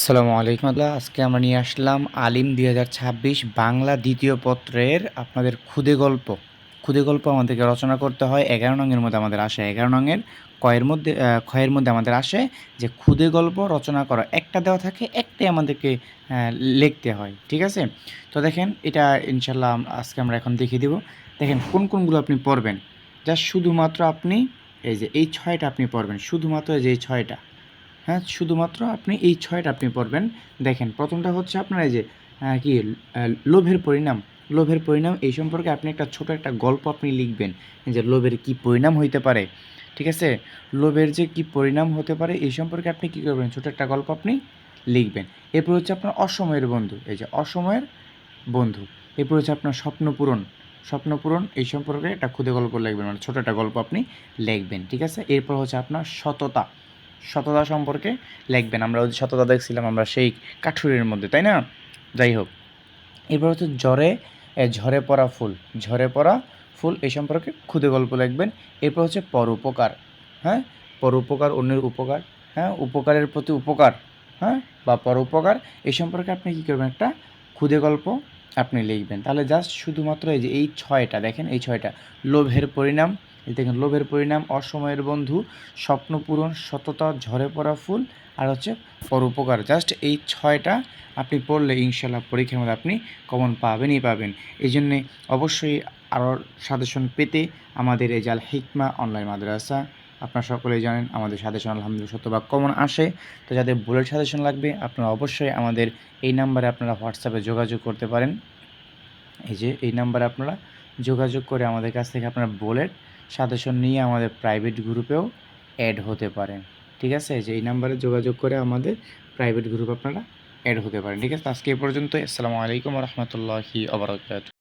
আসসালামু আলাইকুম আজকে আমরা নিয়ে আসলাম আলিম ২০২৬ বাংলা দ্বিতীয় পত্রের আপনাদের ক্ষুদে গল্প আমাদেরকে রচনা করতে হয়। ১১ নংয়ের মধ্যে আমাদের আসে ১১ নংয়ের ক্ষয়ের মধ্যে আমাদের আসে যে ক্ষুদে গল্প রচনা করা একটা দেওয়া থাকে, একটাই আমাদেরকে লিখতে হয়। ঠিক আছে? তো দেখেন এটা ইনশাল্লাহ আজকে আমরা এখন দেখিয়ে দেব। দেখেন কোনগুলো আপনি পড়বেন। জাস্ট শুধুমাত্র আপনি এই যে এই ৬টা আপনি পড়বেন, শুধুমাত্র এই যে এই ৬টা। হ্যাঁ, শুধুমাত্র আপনি এই ৬টা আপনি পড়বেন। দেখেন প্রথমটা হচ্ছে আপনার এই যে কি লোভের পরিণাম। লোভের পরিণাম এই সম্পর্কে আপনি ছোট একটা গল্প আপনি লিখবেন যে লোভের কি পরিণাম হইতে পারে। ঠিক আছে? লোভের যে কি পরিণাম হতে পারে এই সম্পর্কে আপনি কি করবেন, ছোট একটা গল্প আপনি লিখবেন। এরপর হচ্ছে আপনার অসময়ের বন্ধু, এই যে অসময়ের বন্ধু। এরপর হচ্ছে আপনার স্বপ্ন পূরণ এই সম্পর্কে একটা ক্ষুদে গল্প লিখবেন, মানে ছোট একটা গল্প আপনি লিখবেন। ঠিক আছে? এরপর হচ্ছে আপনার সততা সম্পর্কে লিখবেন। আমরা ওই সততা দেখছিলাম আমরা সেই কাঠুরের মধ্যে, তাই না? যাই হোক, এরপর হচ্ছে ঝরে পড়া ফুল, এই সম্পর্কে ক্ষুদে গল্প লিখবেন। এরপর হচ্ছে পরোপকার, হ্যাঁ, পরোপকার, অন্যের উপকার, হ্যাঁ, উপকারের প্রতি উপকার, হ্যাঁ, বা পরোপকার এই সম্পর্কে আপনি কী করবেন, একটা ক্ষুদে গল্প আপনি লিখবেন। তাহলে জাস্ট শুধুমাত্র এই যে এই ৬টা দেখেন, এই ৬টা লোভের পরিণাম, এই দেখেন লোভের পরিণাম, অসময়ের বন্ধু, স্বপ্ন পূরণ, সততা, ঝরে পড়া ফুল আর হচ্ছে পরোপকার। জাস্ট এই ৬টা আপনি পড়লে ইনশাল্লাহ পরীক্ষার মধ্যে আপনি কমন পাবেন। এই জন্যে অবশ্যই আরও সাজেশন পেতে আমাদের এই জাল হিকমা অনলাইন মাদ্রাসা, আপনারা সকলেই জানেন আমাদের সাজেশন আলহামদুলিল্লাহ শতভাগ কমন আসে। তো যাদের বুলেট সাজেশন লাগবে আপনারা অবশ্যই আমাদের এই নাম্বারে আপনারা হোয়াটসঅ্যাপে যোগাযোগ করতে পারেন। এই যে এই নাম্বারে আপনারা যোগাযোগ করে আমাদের কাছ থেকে আপনারা বুলেট সাজেশন নিয়ে আমাদের প্রাইভেট গ্রুপেও অ্যাড হতে পারেন। ঠিক আছে? যে এই নাম্বারে যোগাযোগ করে আমাদের প্রাইভেট গ্রুপ আপনারা অ্যাড হতে পারেন। ঠিক আছে? আজকে এ পর্যন্তই। আসসালামু আলাইকুম ওয়া রাহমাতুল্লাহি ওয়া বারাকাতুহু।